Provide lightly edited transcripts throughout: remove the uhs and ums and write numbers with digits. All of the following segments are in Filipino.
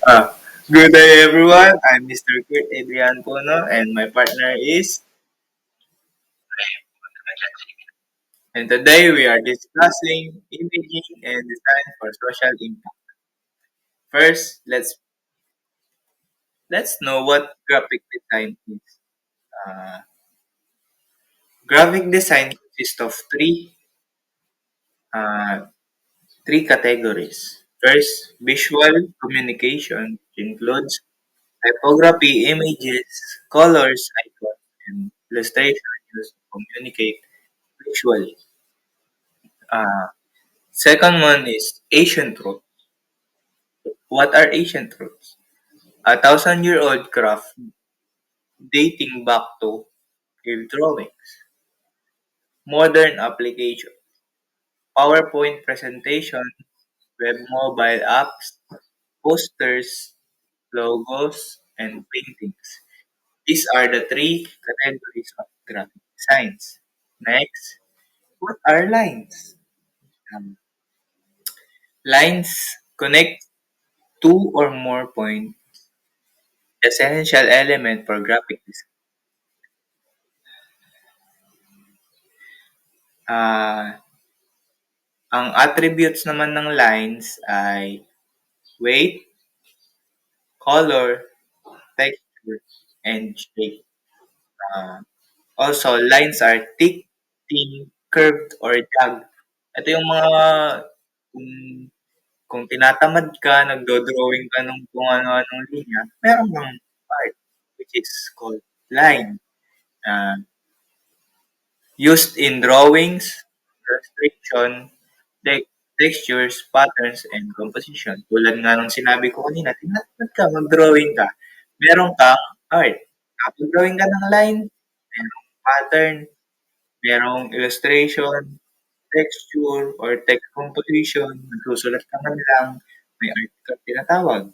Ah, Good day, everyone. I'm Mr. Kurt Adrian Puno, and my partner is. And today we are discussing imaging and design for social impact. First, let's know what graphic design is. Uh, Graphic design consists of uh, three categories. First, visual communication, which includes typography, images, colors, icons, and illustration used to communicate visually. Uh, Second one is ancient truth. What are ancient truths? A thousand-year-old craft dating back to cave drawings. Modern application. PowerPoint presentation, web mobile apps, posters, logos, and paintings. These are the three categories of graphic designs. Next, what are lines? Um, Lines connect two or more points, essential element for graphic design. Ah, ang attributes naman ng lines ay weight, color, texture, and shape. Ah, Also, lines are thick, thin, curved, or jagged. Ito yung mga kung, kung tinatamad ka, nagdo-drawing ka ng kung ano-anong linya, meron kang part which is called line. Ah, Used in drawings, illustration, textures, patterns, and composition. Tulad nga nung sinabi ko kanina, tinatamad ka, mag-drawing ka. Meron kang art. Kapag drawing ka ng line, merong pattern, merong illustration, texture, or text composition, nagsusulat ka man lang, may art ka tinatawag.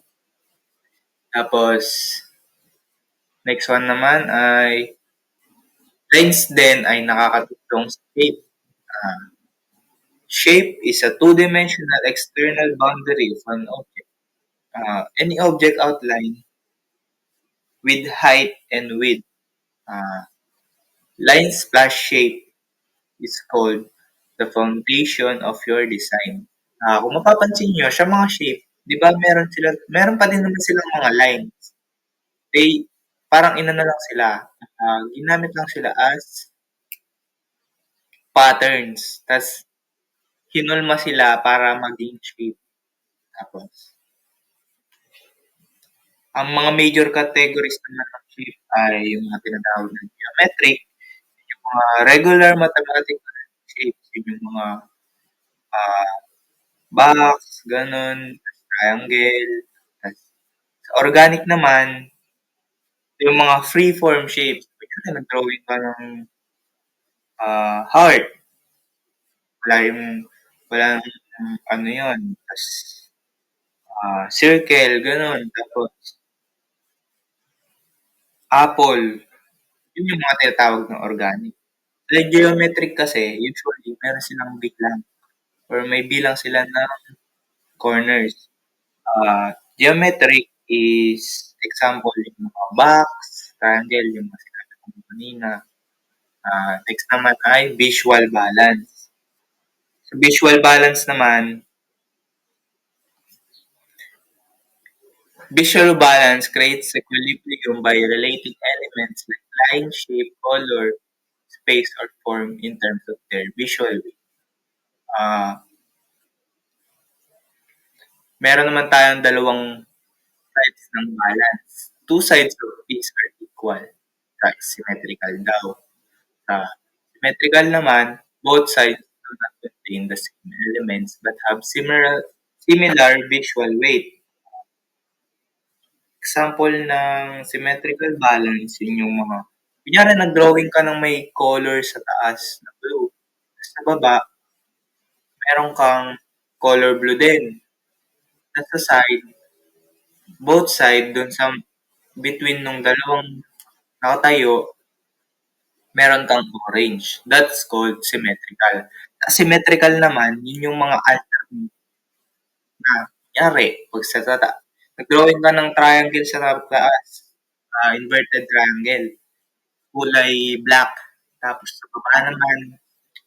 Tapos, next one naman ay lines din ay nakakatulong sa shape. Ah, Shape is a two-dimensional external boundary of an object. Any object outline with height and width. Uh, Lines plus shape is called the foundation of your design. Kung mapapansin nyo, sa mga shape, di ba meron pa din naman silang mga lines. They, parang inano lang sila, ginamit lang sila as patterns. Tas, hinulma sila para maging shape. Tapos, ang mga major categories naman ng shape ay yung mga tinatawag na geometric, yung mga regular mathematical shapes, yun yung mga ah, box, ganun, triangle. Tas, sa organic naman, yung mga free-form shapes. Kunyari, nag-drawing ka ng heart. Wala yung, wala ano yun. Tas, circle, ganun. Tapos, apple. Yun yung mga tinatawag ng organic. Sa geometric kasi, usually, meron silang bilang or may bilang sila ng corners. Geometric is example yung mga box, triangle, yung mga sinabi ko kanina. Next naman ay visual balance. Sa visual balance naman, visual balance creates equilibrium by relating elements like line, shape, color, space, or form in terms of their visual weight. Ah, Meron naman tayong dalawang sides ng balance. Two sides of a piece are equal. Symmetrical daw. Sa symmetrical naman, both sides do not contain the same elements but have similar visual weight. Example ng symmetrical balance, yun yung mga kunyari nag-drawing ka ng may color sa taas na blue. Tapos sa baba, meron kang color blue din. Tapos sa side, both side, dun sa between nung dalawang nakatayo, meron kang orange. That's called symmetrical. Asymmetrical naman, yun yung mga alternate na kunyari, pag sa Nag-drawing ka ng triangle sa taas, inverted triangle, kulay black. Tapos sa baba naman,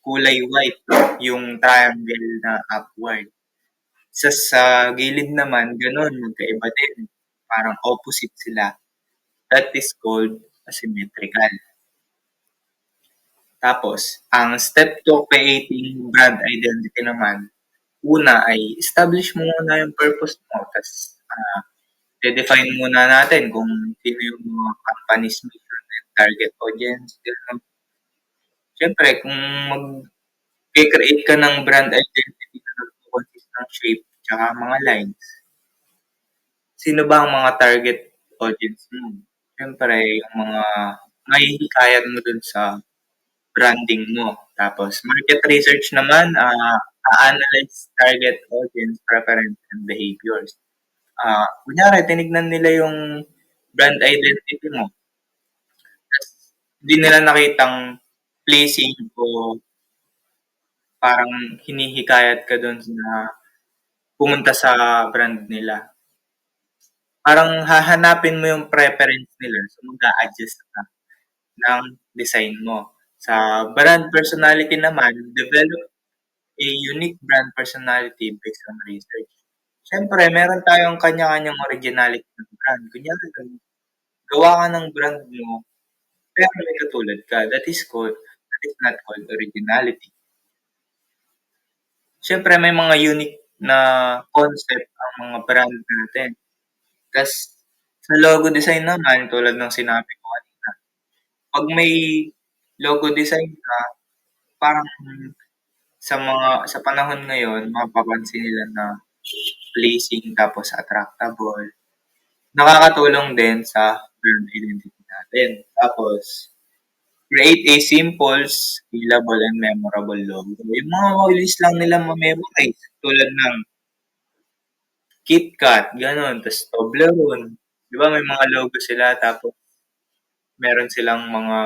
kulay white, yung triangle na upward. Sa gilid naman, gano'n, magkaiba din. Parang opposite sila. That is called asymmetrical. Tapos, ang step to creating brand identity naman, una ay establish mo muna yung purpose mo. Tapos, de-define muna natin kung sino yung mga company's mission and target audience. Ganun. Siyempre, kung mag-create ka ng brand identity na nag-consist ng shape tsaka mga lines, sino ba ang mga target audience mo? Siyempre, yung mga mahihikayan mo dun sa branding mo. Tapos, market research naman, a-analyze target audience preference and behaviors. Kunyari, tinignan nila yung brand identity mo. Hindi nila nakitang pleasing o parang hinihikayat ka dun na pumunta sa brand nila. Parang hahanapin mo yung preference nila, so mag-a-adjust ka ng design mo. Sa brand personality naman, develop a unique brand personality based on research. Siyempre, meron tayong kanya-kanyang originality ng brand. Kunyari, gawa ka ng brand mo, pero may katulad ka. That is not called originality. Siyempre, may mga unique na concept ang mga brand natin. Tas sa logo design naman, tulad ng sinabi ko kanina, 'pag may logo design ka, parang sa panahon ngayon mapapansin nila na pleasing tapos attractable. Nakakatulong din sa brand identity natin. Tapos create a simple, scalable, and memorable logo. Yung mga mabilis lang nilang ma-memorize tulad ng KitKat, gano'n, tas Toblerone. 'Di ba may mga logo sila tapos meron silang mga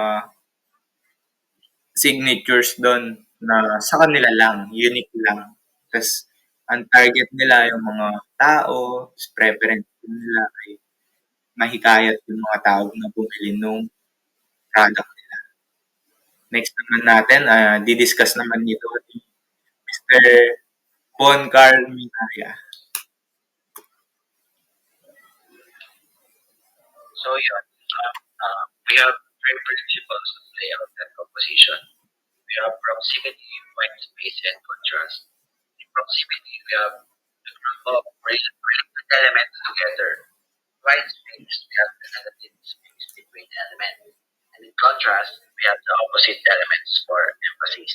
signatures do'n na sa kanila lang, unique lang. Tas ang target nila yung mga tao, tas preference din nila ay mahikayat yung mga tao na bumili nung product nila. Next naman natin, di-discuss naman nito ni Mr. Bon Carl Minaya. So yun, we have three principles of layout and composition. We have proximity, white space, and contrast. In proximity, we have the group of related elements together. White space, we have the negative space between elements. And in contrast, we have the opposite elements for emphasis.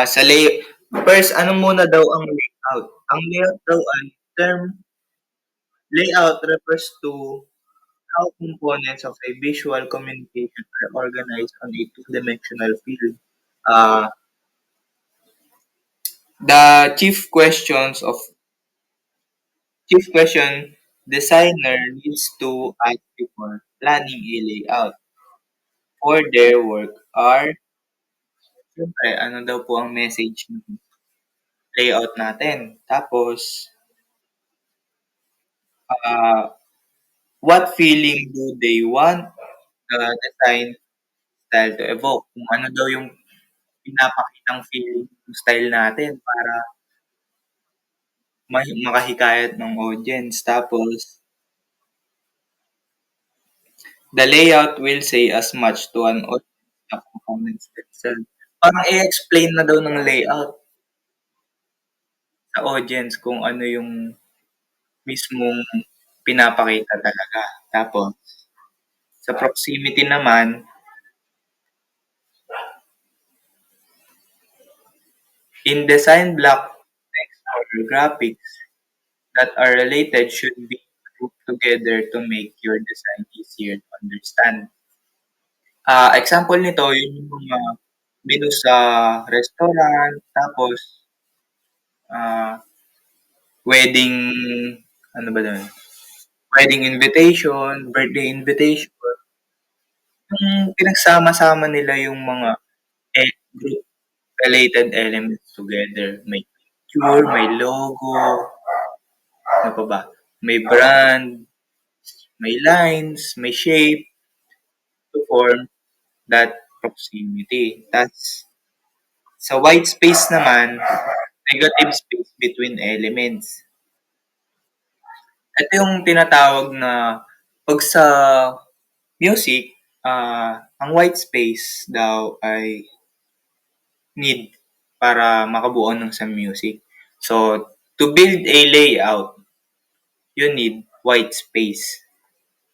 Sa first, ano muna daw ang layout? Ang layout daw ay term layout refers to how components of a visual communication are organized on a two-dimensional field. Uh, the chief question designer needs to ask before planning a layout for their work are, siyempre, ano daw po ang message ng layout natin. Tapos, uh, what feeling do they want the design style to evoke? Kung ano daw yung pinapakitang feeling ng style natin para makahikayat ng audience. Tapos, the layout will say as much to an audience the components themselves. Parang i-explain na daw ng layout sa audience kung ano yung mismong pinapakita talaga. Tapos, sa proximity naman, in design block, text or graphics that are related should be grouped together to make your design easier to understand. Example nito, yung mga menu sa restaurant, tapos ah, wedding, ano ba dun? Wedding invitation, birthday invitation. Yung pinagsama-sama nila yung mga group related elements together. May picture, may logo, Ano pa ba? May brand, may lines, may shape to form that proximity. Tas sa white space naman, negative space between elements. Ito yung tinatawag na 'pag sa music, ang white space daw ay need para makabuo ng sa music. So, to build a layout, you need white space.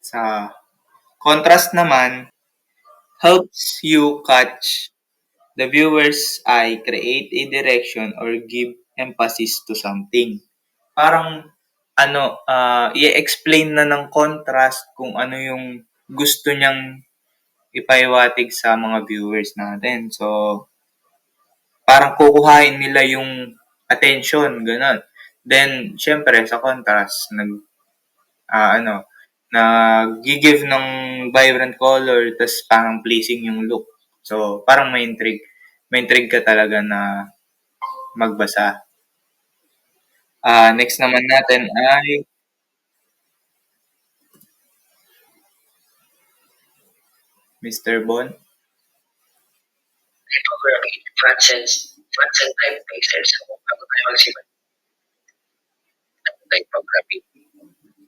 Sa contrast naman, helps you catch the viewer's eye, create a direction, or give emphasis to something. Parang i-explain na ng contrast kung ano yung gusto niyang ipaiwatig sa mga viewers natin. So, parang kukuhain nila yung attention, gano'n. Then, syempre, sa contrast, ano, nag-give ng vibrant color, tas parang pleasing yung look. So, parang may intrigue ka talaga na magbasa. Next naman natin ay Mr. Bon. Typography, fonts and typefaces. So, bago tayo magsimula ng typography.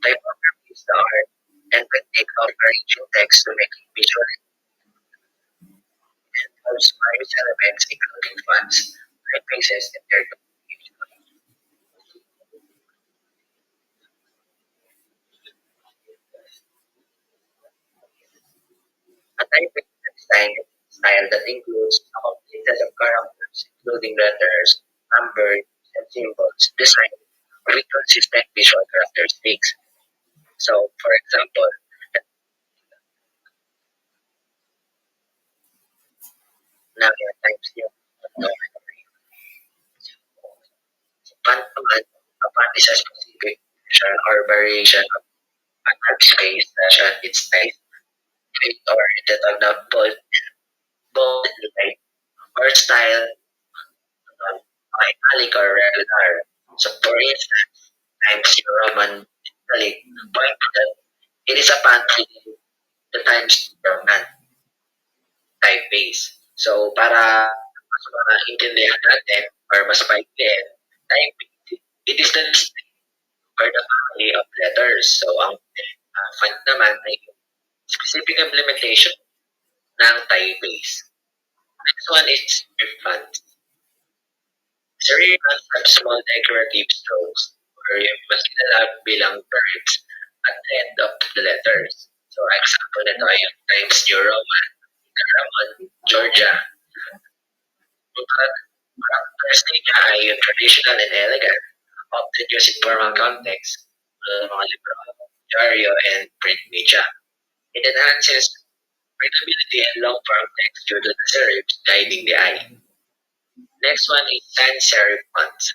Typography is the art and technique of arranging text to make it visual and involves various elements including fonts, typefaces, and their communication. A typeface style that includes a complete set of characters, including letters, numbers, and symbols, designed with consistent visual characteristics. So, for example, now types yung font naman, a font is a specific version or variation of a type space that its type, weight, or the tag bold, light, or style, italic or regular. So, for instance, Times New Roman italic point to that it is a font within the Times New Roman typeface. So, para mas maintindihan natin or mas paikliin, typeface, it is the list or the family of letters. So, ang font naman ay specific implementation ng typeface. Next one is serif font. Serif fonts have small decorative strokes or yung mas kilala bilang verbs at the end of the letters. So, example nito ay yung Times New Roman, Ramon, Georgia. Characteristic niya ay yung traditional and elegant, often used in formal context, mga libro, diaryo, and print media. It enhances readability and long-form text due to the serifs guiding the eye. Next one is sans serif fonts.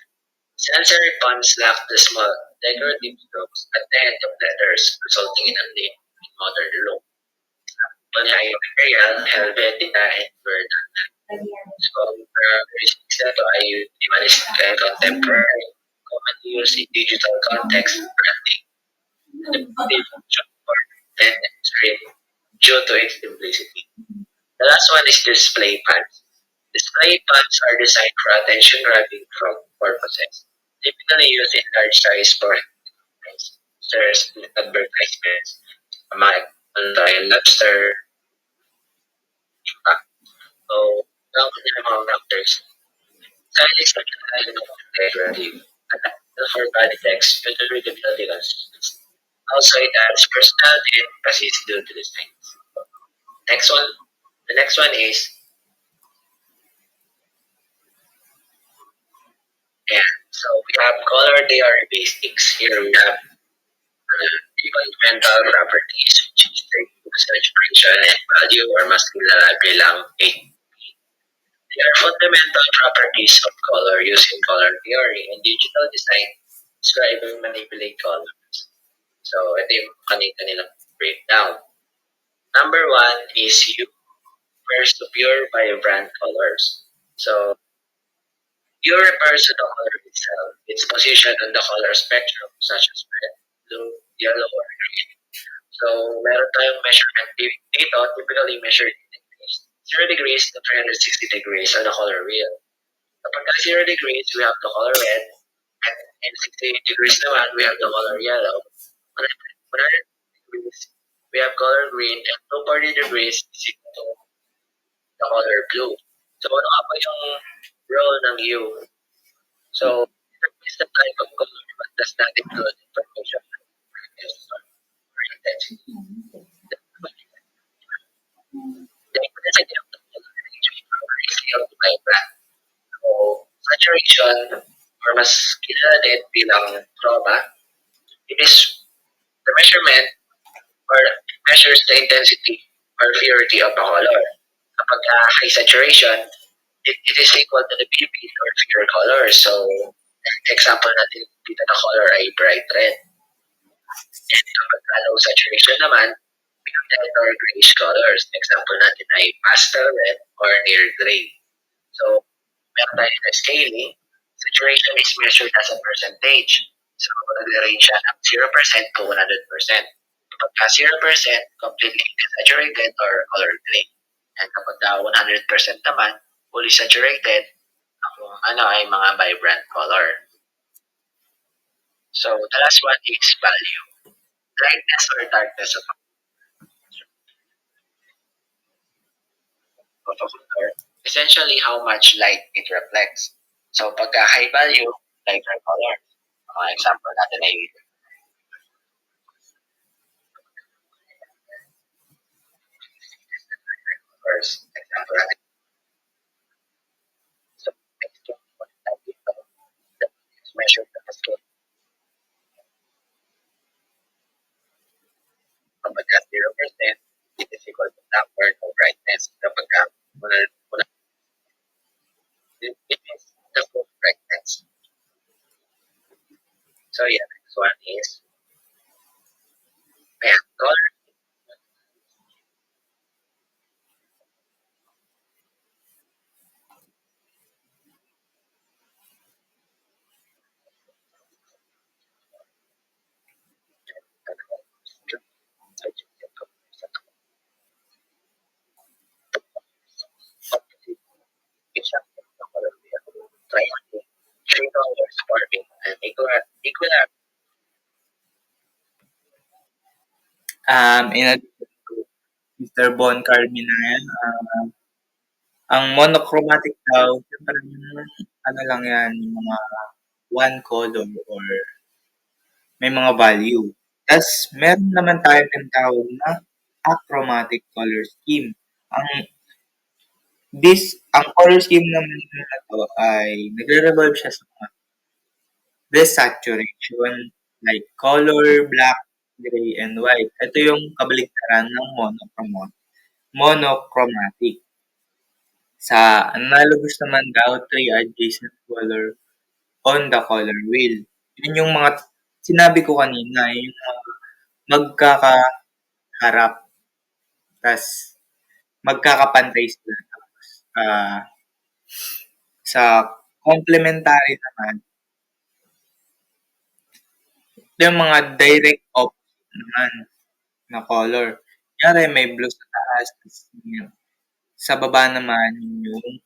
Sans serif fonts lack the small decorative strokes at the end of letters, resulting in a neat and modern look. Example ay Imperial, Helvetica, and Verdun. So, characteristics nito ay minimalistic and contemporary, commonly used in digital context branding, and the function for and extreme due to its simplicity. The last one is display pans. Display pans are designed for attention-grabbing purposes, typically used in large size for posters, advertisements, mga lobster, so, ang kanilang mga factors. Stylish and decorative, adaptable for body text, better readability consistency. Also, it adds personality and emphasis due to this thing. Next one, the next one is, yeah, so we have color theory basics. Here we have fundamental properties, which is the usage, function, and value, or mas kilala bilang 8. They are fundamental properties of color used in color theory and digital design, describe and manipulate colors. So, ito yung kanina-kanilang breakdown. Number one is hue, refers to pure vibrant colors. So, U refers to the color itself, its position on the color spectrum, such as red, blue, yellow, or green. So, meron tayong measurement dito, typically measured in degrees. 0 degrees to 360 degrees on the color wheel. Kapag 0 degrees, we have the color red, and in 60 degrees naman, we have the color yellow. 100 degrees, we have color green, and 240 degrees is equal to the color blue. So, ano nga ba yung role ng U? So, it is the type of color but does not include information on brightness or intensity. The intensity of the color range of color is scaled by brand. So, saturation, or mas kilala din bilang chroma, it is the measurement or measures the intensity or purity of a color. Kapag high saturation, it is equal to the vivid or pure color. So, example natin dito na color ay bright red. And kapag low saturation naman, we have light or grayish colors. Example natin ay pastel red or near gray. So, meron tayo na scaling. Saturation is measured as a percentage. So, nag-range siya ng 0% to 100%. Kapag 0%, completely desaturated or color gray. And kapag 100% naman, fully saturated, ang ano ay mga vibrant color. So, the last one is value. Brightness or darkness of a color. Essentially, how much light it reflects. So, pagka high value, lighter color. Mga example natin ay first example natin. So, next one, is measured as scale. Kapag 0%, it is equal to number of brightness. Kapag una, it is the full brightness. So, yeah, next one is color. Triangle, three colors forming an equal In addition to Mr. Bon Carmina yan, ang monochromatic daw, siyempre ano lang yan, yung mga one color or may mga value. Tas meron naman tayong tinatawag na achromatic color scheme. Ang ang color scheme naman na 'to ay nagre-revolve siya sa mga desaturation like color, black, gray, and white. Ito yung kabaligtaran ng monochromatic. Sa analogous naman daw, three adjacent color on the color wheel. Yun yung mga sinabi ko kanina, yung mga magkakaharap, tas magkakapantay sila. Ah, sa complementary naman, yung mga direct opposite naman na color. Kunyari may blue sa taas, tas sa baba naman yung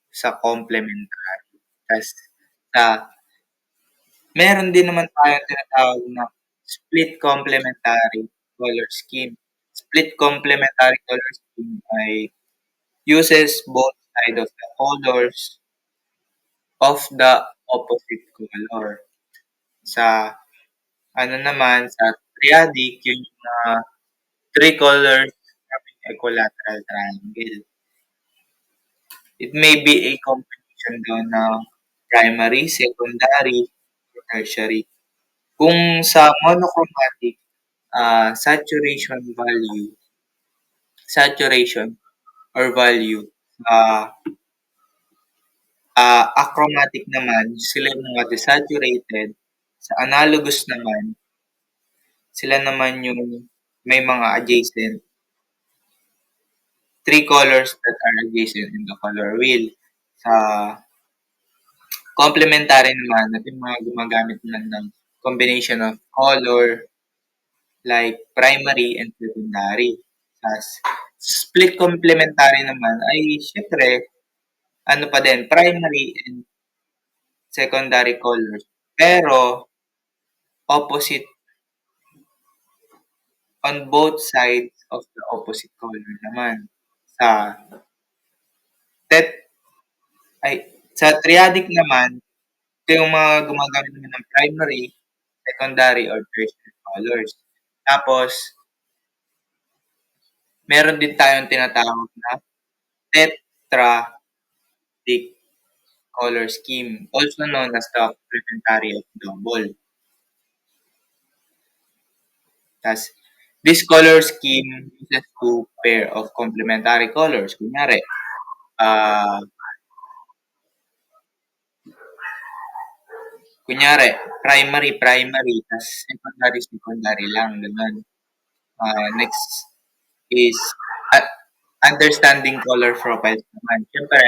sa complementary. Tas sa meron din naman tayong tinatawag na split complementary color scheme. Split complementary color scheme ay uses both sides of the colors of the opposite color. Sa ano naman, sa triadic, yun yung mga three colors having equilateral triangle. It may be a combination daw ng primary, secondary, or tertiary. Kung sa monochromatic, saturation or value, achromatic naman, sila yung mga desaturated. Sa analogous naman, sila naman yung may mga adjacent, three colors that are adjacent in the color wheel. Sa Complementary naman at yung mga gumagamit naman ng combination of color like primary and secondary. Tas split complementary naman ay siyempre ano pa din, primary and secondary colors. Pero opposite on both sides of the opposite color naman. Sa tet ay sa triadic naman, ito yung mga gumagamit naman ng primary, secondary, or tertiary colors. Tapos, meron din tayong tinatawag na tetradic color scheme, also known as the complementary of double. Tas, this color scheme uses two pair of complementary colors. Ah, kunyari, primary, primary, tas secondary, secondary lang, ganun. Next is uh, understanding color profiles naman. Siyempre,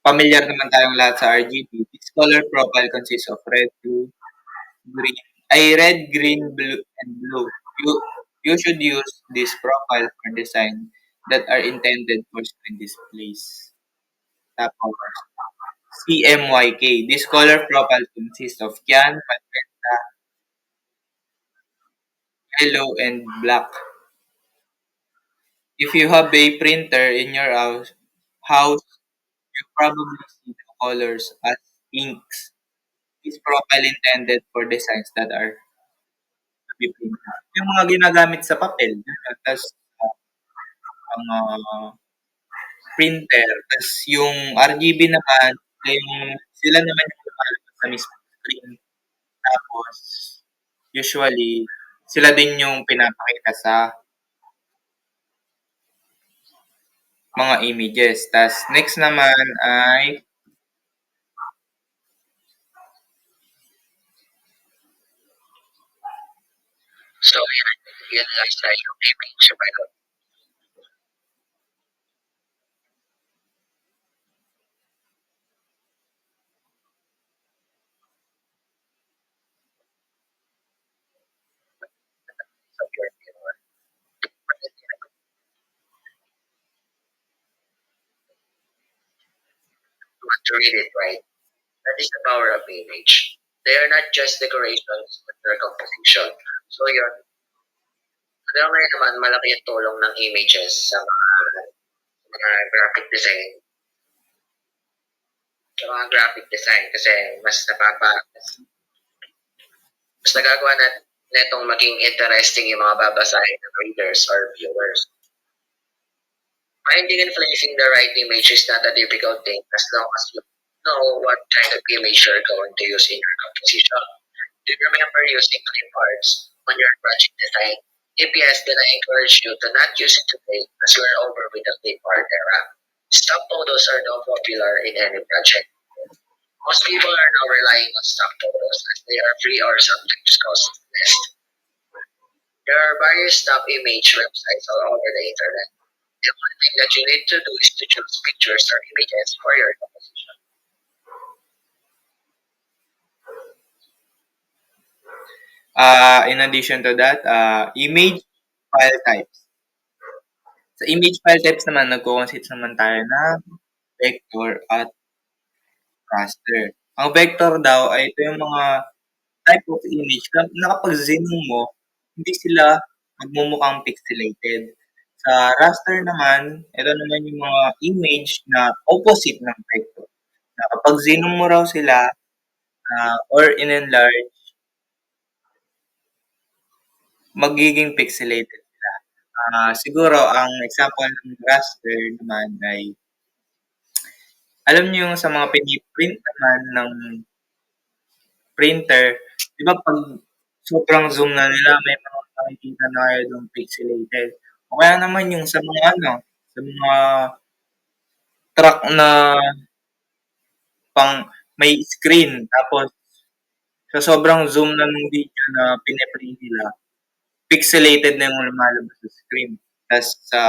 familiar naman tayong lahat sa RGB. This color profile consists of green, red, green, blue, and blue. You, you should use this profile for design that are intended for screen displays. Tapos, CMYK. This color profile consists of cyan, magenta, yellow, and black. If you have a printer in your house, you probably see the colors as inks. This profile intended for designs that are to be printed. Yung mga ginagamit sa papel, tapos ang printer, tapos yung RGB naman, yung sila naman yung lumalabas sa mismong screen. Tapos, usually, sila din yung pinapakita sa mga images. Tas next naman ay So, yan last tayo yung image. Pero, so, to read it right. That is the power of image. They are not just decorations, but their composition. So, yun. Kaya naman, malaki yung tulong ng images sa mga graphic design. Sa mga graphic design kasi mas nagagawa na netong maging interesting yung mga babasahin ng readers or viewers. Finding and placing the right image is not a difficult thing as long as you know what kind of image you're going to use in your composition. Do you remember using clip arts on your project design? If yes, then I encourage you to not use it today as you are over with the clip art era. Stock photos are now popular in any project. Most people are now relying on stock photos as they are free or sometimes cost less. There are various stock image websites all over the internet. The only thing that you need to do is to choose pictures or images for your composition. in addition to that, image file types. Sa image file types naman, nagko-consist naman tayo ng vector at raster. Ang vector daw ay ito yung mga type of image na kapag zoom mo, hindi sila magmumukhang pixelated. Sa raster naman, ito naman yung mga image na opposite ng vector. Na kapag zoom mo raw sila or in-enlarge, magiging pixelated sila. Siguro, ang example ng raster naman ay alam niyo yung sa mga piniprint naman ng printer, 'di ba 'pag sobrang zoom na nila may mga makikita na kayo dong pixelated. O kaya naman yung sa mga sa mga truck na pang may screen tapos sa sobrang zoom na ng video na pine-print nila, pixelated na yung lumalabas sa screen. Tas sa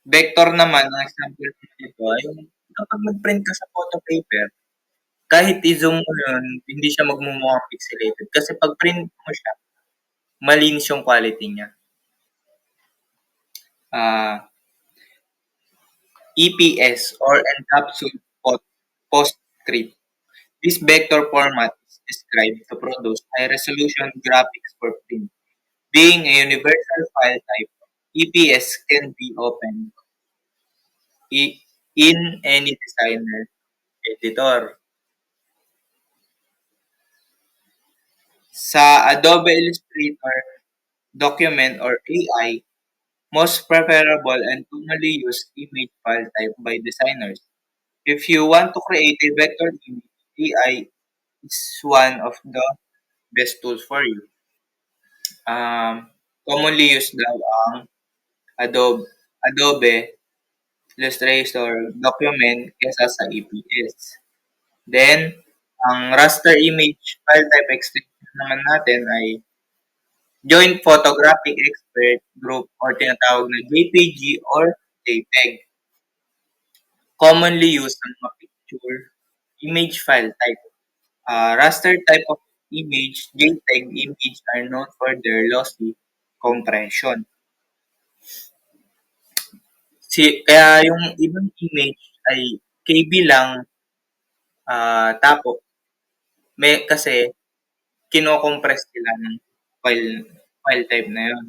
vector naman, ang example nito ay yung kapag nag-print ka sa photo paper, kahit i-zoom mo yun, hindi siya magmumukhang pixelated. Kasi pag print mo siya, malinis yung quality niya. Ah, EPS or encapsulated postscript. This vector format is described to produce high-resolution graphics for print. Being a universal file type, EPS can be opened in any designer editor. Sa Adobe Illustrator, Document, or AI, most preferable and commonly used image file type by designers. If you want to create a vector image, AI is one of the best tools for you. Commonly used daw ang Adobe Illustrator Document kesa sa EPS. Then, ang raster image file type extension naman natin ay Joint Photographic Expert Group or tinatawag na JPG or JPEG. Commonly used ang mga picture image file type. Raster type of image, JPEG image are known for their lossy compression. Kaya yung ibang image ay KB lang, tapos kasi kino-compress nila ng file file type na yun.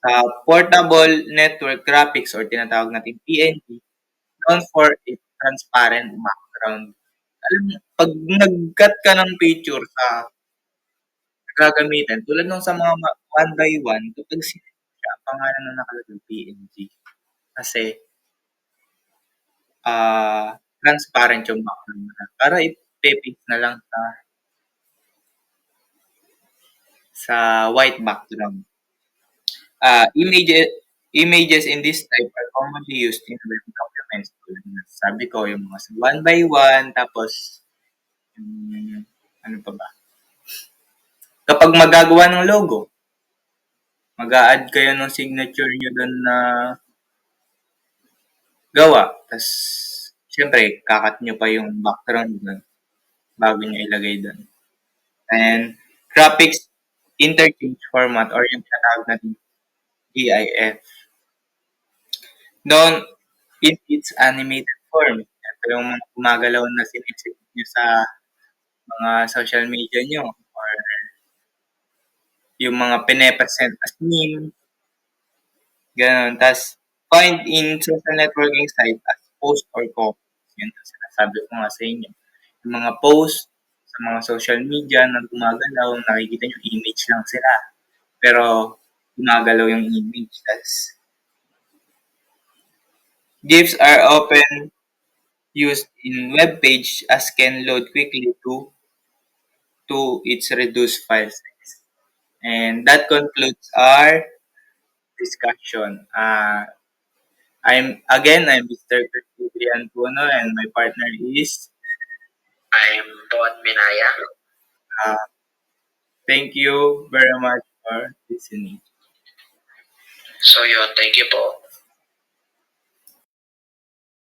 Sa portable network graphics or tinatawag nating PNG, known for its transparent background. Alam mo, 'pag nag-cut ka ng picture sa gagamitin tulad nung sa mga one by one, kapag sinend mo siya, ang pangalan nun nakalagay PNG. Kasi, transparent yung background niya. Para ipe-paste na lang sa white background. Images in this type are commonly used in web documents. Tulad ng sabi ko, yung mga one by one, tapos, ano pa ba? Kapag magagawa ng logo, mag-a-add kayo ng signature nyo doon na gawa. Tapos, syempre, kakat nyo pa yung background doon bago nyo ilagay doon. And, graphics interchange format or yung tinatawag natin GIF. Known in its animated form. Ito yung mga gumagalaw na sinisip nyo sa mga social media nyo or yung mga pine-present as meme, gano'n. Tapos, find in social networking site as post or comments. Yun ang sinasabi ko nga sa inyo. Yung mga post sa mga social media na gumagalaw, nakikita nyo image lang sila. Pero, gumagalaw yung image. Tapos, GIFs are often used in web page as can load quickly to its reduced file size. And that concludes our discussion. I'm Mr. Christian Puno, and my partner is. I'm Bon Minaya. Uh, Thank you very much for listening. So yun, thank you po.